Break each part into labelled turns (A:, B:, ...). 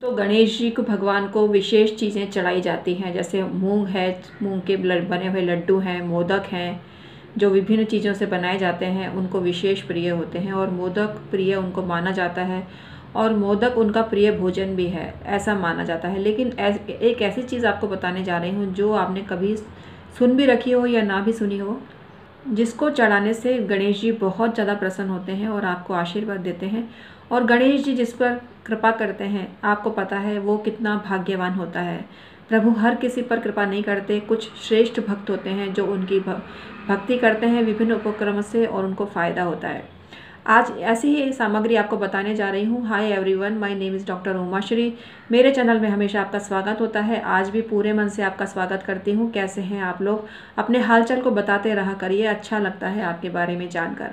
A: तो गणेश जी को भगवान को विशेष चीज़ें चढ़ाई जाती हैं, जैसे मूंग है, मूंग के बने हुए लड्डू हैं, मोदक हैं, जो विभिन्न चीज़ों से बनाए जाते हैं उनको विशेष प्रिय होते हैं और मोदक प्रिय उनको माना जाता है और मोदक उनका प्रिय भोजन भी है, ऐसा माना जाता है। लेकिन एक ऐसी चीज़ आपको बताने जा रही हूँ जो आपने कभी सुन भी रखी हो या ना भी सुनी हो, जिसको चढ़ाने से गणेश जी बहुत ज़्यादा प्रसन्न होते हैं और आपको आशीर्वाद देते हैं। और गणेश जी जिस पर कृपा करते हैं, आपको पता है वो कितना भाग्यवान होता है। प्रभु हर किसी पर कृपा नहीं करते, कुछ श्रेष्ठ भक्त होते हैं जो उनकी भक्ति करते हैं विभिन्न उपक्रम से और उनको फ़ायदा होता है। आज ऐसी ही सामग्री आपको बताने जा रही हूँ। Hi everyone, my name is doctor Umashree. मेरे चैनल में हमेशा आपका स्वागत होता है। आज भी पूरे मन से आपका स्वागत करती हूँ। कैसे हैं आप लोग? अपने हालचाल को बताते रहा करिए, अच्छा लगता है आपके बारे में जानकर।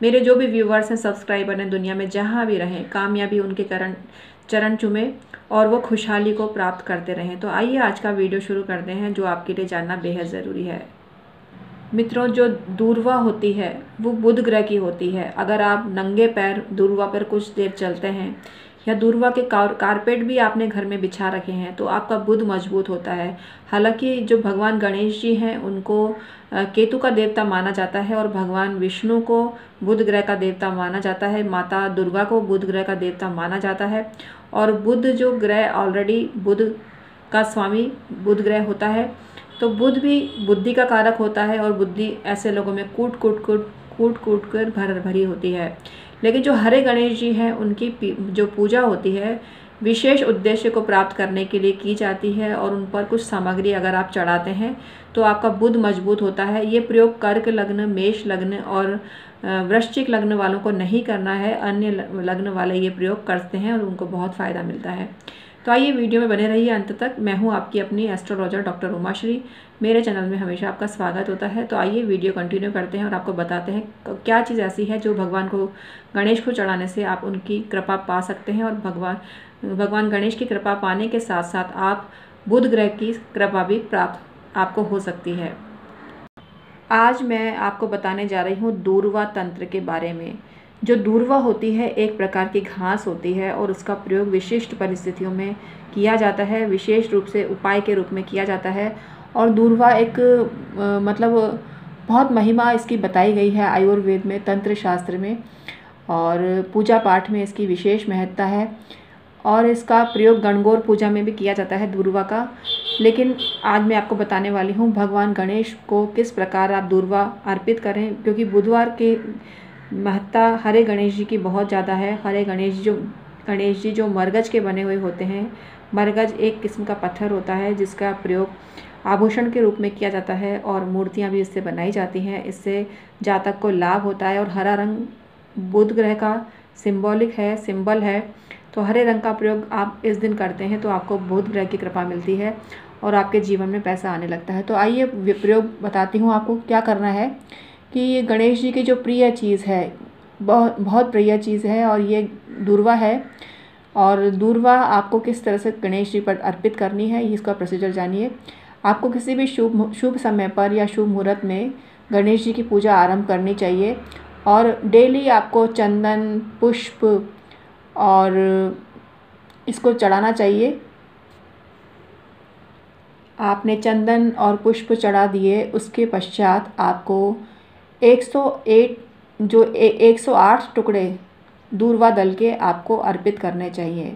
A: मेरे जो भी व्यूवर्स हैं, सब्सक्राइबर हैं, दुनिया में जहाँ भी रहें, कामयाबी उनके चरण चूमे और वो खुशहाली को प्राप्त करते रहें। तो आइए आज का वीडियो शुरू करते हैं, जो आपके लिए जानना बेहद ज़रूरी है। मित्रों, जो दूर्वा होती है वो बुध ग्रह की होती है। अगर आप नंगे पैर दूर्वा पर कुछ देर चलते हैं या दूर्वा के कारपेट भी आपने घर में बिछा रखे हैं तो आपका बुध मजबूत होता है। हालांकि जो भगवान गणेश जी हैं उनको केतु का देवता माना जाता है और भगवान विष्णु को बुध ग्रह का देवता माना जाता है, माता दुर्गा को बुध ग्रह का देवता माना जाता है। और बुध जो ग्रह ऑलरेडी बुध का स्वामी बुध ग्रह होता है, तो बुध भी बुद्धि का कारक होता है और बुद्धि ऐसे लोगों में कूट कूट कर भरी होती है। लेकिन जो हरे गणेश जी हैं उनकी जो पूजा होती है विशेष उद्देश्य को प्राप्त करने के लिए की जाती है और उन पर कुछ सामग्री अगर आप चढ़ाते हैं तो आपका बुध मजबूत होता है। ये प्रयोग कर्क लग्न, मेष लग्न और वृश्चिक लग्न वालों को नहीं करना है। अन्य लग्न वाले ये प्रयोग करते हैं और उनको बहुत फ़ायदा मिलता है। तो आइए वीडियो में बने रहिए अंत तक। मैं हूं आपकी अपनी एस्ट्रोलॉजर डॉक्टर उमाश्री। मेरे चैनल में हमेशा आपका स्वागत होता है। तो आइए वीडियो कंटिन्यू करते हैं और आपको बताते हैं क्या चीज़ ऐसी है जो भगवान को गणेश को चढ़ाने से आप उनकी कृपा पा सकते हैं। और भगवान गणेश की कृपा पाने के साथ साथ आप बुध ग्रह की कृपा भी प्राप्त आपको हो सकती है। आज मैं आपको बताने जा रही हूँ दूर्वा तंत्र के बारे में। जो दूर्वा होती है एक प्रकार की घास होती है और उसका प्रयोग विशिष्ट परिस्थितियों में किया जाता है, विशेष रूप से उपाय के रूप में किया जाता है। और दूर्वा एक मतलब बहुत महिमा इसकी बताई गई है आयुर्वेद में, तंत्र शास्त्र में, और पूजा पाठ में इसकी विशेष महत्ता है। और इसका प्रयोग गणगौर पूजा में भी किया जाता है दूर्वा का। लेकिन आज मैं आपको बताने वाली हूँ भगवान गणेश को किस प्रकार आप दूर्वा अर्पित करें, क्योंकि बुधवार के महत्ता हरे गणेश जी की बहुत ज़्यादा है। हरे गणेश जी जो मरगज के बने हुए होते हैं। मरगज एक किस्म का पत्थर होता है जिसका प्रयोग आभूषण के रूप में किया जाता है और मूर्तियां भी इससे बनाई जाती हैं। इससे जातक को लाभ होता है। और हरा रंग बुध ग्रह का सिंबल है। तो हरे रंग का प्रयोग आप इस दिन करते हैं तो आपको बुध ग्रह की कृपा मिलती है और आपके जीवन में पैसा आने लगता है। तो आइए प्रयोग बताती हूँ आपको क्या करना है। कि ये गणेश जी की जो प्रिय चीज़ है, बहुत प्रिय चीज़ है और ये दूर्वा है। और दूर्वा आपको किस तरह से गणेश जी पर अर्पित करनी है, इसका प्रोसीजर जानिए। आपको किसी भी शुभ समय पर या शुभ मुहूर्त में गणेश जी की पूजा आरंभ करनी चाहिए। और डेली आपको चंदन, पुष्प और इसको चढ़ाना चाहिए। आपने चंदन और पुष्प चढ़ा दिए, उसके पश्चात आपको 108 टुकड़े दूर्वा दल के आपको अर्पित करने चाहिए।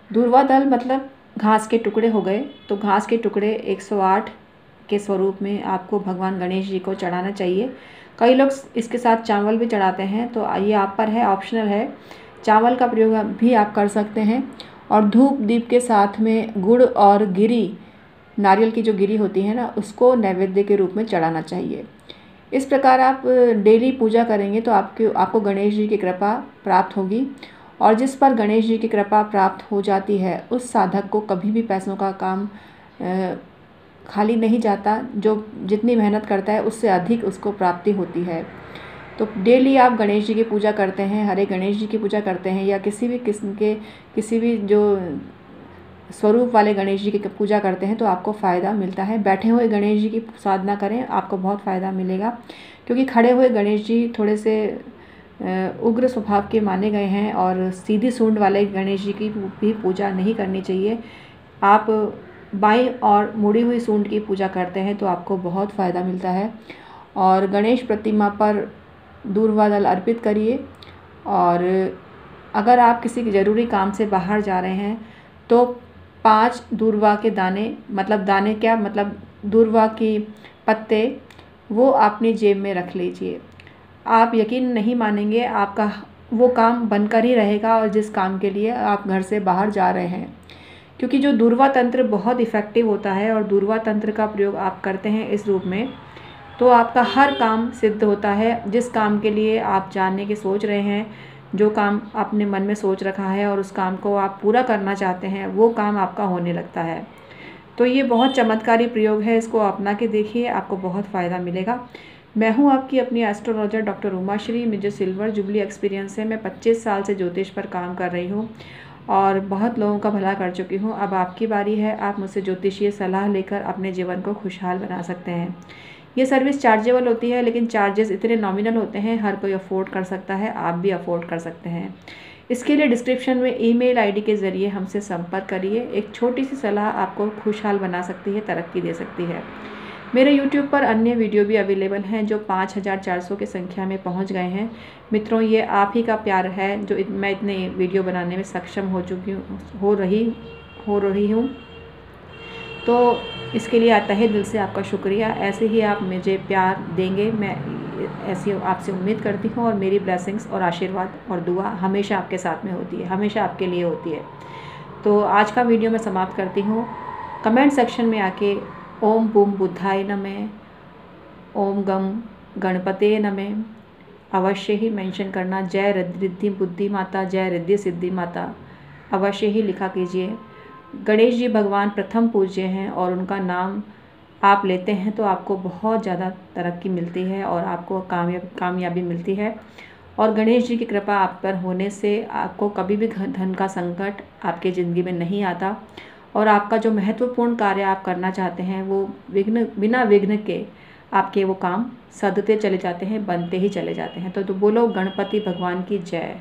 A: दूर्वा दल मतलब घास के टुकड़े हो गए। तो घास के टुकड़े 108 के स्वरूप में आपको भगवान गणेश जी को चढ़ाना चाहिए। कई लोग इसके साथ चावल भी चढ़ाते हैं, तो ये आप पर है, ऑप्शनल है। चावल का प्रयोग भी आप कर सकते हैं। और धूप दीप के साथ में गुड़ और गिरी, नारियल की जो गिरी होती है ना, उसको नैवेद्य के रूप में चढ़ाना चाहिए। इस प्रकार आप डेली पूजा करेंगे तो आपको गणेश जी की कृपा प्राप्त होगी। और जिस पर गणेश जी की कृपा प्राप्त हो जाती है उस साधक को कभी भी पैसों का काम खाली नहीं जाता। जो जितनी मेहनत करता है उससे अधिक उसको प्राप्ति होती है। तो डेली आप गणेश जी की पूजा करते हैं, हरे गणेश जी की पूजा करते हैं या किसी भी किस्म के किसी भी जो स्वरूप वाले गणेश जी की पूजा करते हैं तो आपको फ़ायदा मिलता है। बैठे हुए गणेश जी की साधना करें, आपको बहुत फ़ायदा मिलेगा। क्योंकि खड़े हुए गणेश जी थोड़े से उग्र स्वभाव के माने गए हैं और सीधी सूंड वाले गणेश जी की भी पूजा नहीं करनी चाहिए। आप बाईं और मुड़ी हुई सूंड की पूजा करते हैं तो आपको बहुत फ़ायदा मिलता है। और गणेश प्रतिमा पर दूर्वा दल अर्पित करिए। और अगर आप किसी ज़रूरी काम से बाहर जा रहे हैं तो 5 दूर्वा के दाने, मतलब दाने क्या, मतलब दूर्वा की पत्ते, वो अपनी जेब में रख लीजिए। आप यकीन नहीं मानेंगे, आपका वो काम बनकर ही रहेगा और जिस काम के लिए आप घर से बाहर जा रहे हैं। क्योंकि जो दूर्वा तंत्र बहुत इफ़ेक्टिव होता है और दूर्वा तंत्र का प्रयोग आप करते हैं इस रूप में, तो आपका हर काम सिद्ध होता है। जिस काम के लिए आप जानने की सोच रहे हैं, जो काम आपने मन में सोच रखा है और उस काम को आप पूरा करना चाहते हैं, वो काम आपका होने लगता है। तो ये बहुत चमत्कारी प्रयोग है, इसको अपना के देखिए, आपको बहुत फ़ायदा मिलेगा। मैं हूँ आपकी अपनी एस्ट्रोलॉजर डॉक्टर उमाश्री। मुझे सिल्वर जुबली एक्सपीरियंस है। मैं 25 साल से ज्योतिष पर काम कर रही हूँ और बहुत लोगों का भला कर चुकी हूँ। अब आपकी बारी है, आप मुझसे ज्योतिषीय सलाह लेकर अपने जीवन को खुशहाल बना सकते हैं। ये सर्विस चार्जेबल होती है, लेकिन चार्जेस इतने नॉमिनल होते हैं, हर कोई अफोर्ड कर सकता है, आप भी अफोर्ड कर सकते हैं। इसके लिए डिस्क्रिप्शन में ईमेल आईडी के ज़रिए हमसे संपर्क करिए। एक छोटी सी सलाह आपको खुशहाल बना सकती है, तरक्की दे सकती है। मेरे YouTube पर अन्य वीडियो भी अवेलेबल हैं जो 5400 की संख्या में पहुंच गए हैं। मित्रों, ये आप ही का प्यार है जो मैं इतने वीडियो बनाने में सक्षम हो रही हूँ। तो इसके लिए तहे दिल से आपका शुक्रिया। ऐसे ही आप मुझे प्यार देंगे, मैं ऐसी आपसे उम्मीद करती हूँ। और मेरी ब्लेसिंग्स और आशीर्वाद और दुआ हमेशा आपके साथ में होती है, हमेशा आपके लिए होती है। तो आज का वीडियो मैं समाप्त करती हूँ। कमेंट सेक्शन में आके ओम बूम बुद्धाय नमः, ओम गम गणपते नमः अवश्य ही मेंशन करना। जय रिद्धि बुद्धि माता, जय रिद्धि सिद्धि माता अवश्य ही लिखा कीजिए। गणेश जी भगवान प्रथम पूज्य हैं और उनका नाम आप लेते हैं तो आपको बहुत ज़्यादा तरक्की मिलती है और आपको कामयाबी मिलती है। और गणेश जी की कृपा आप पर होने से आपको कभी भी धन का संकट आपके ज़िंदगी में नहीं आता और आपका जो महत्वपूर्ण कार्य आप करना चाहते हैं वो बिना विघ्न के आपके वो काम सधते चले जाते हैं, बनते ही चले जाते हैं। तो बोलो गणपति भगवान की जय।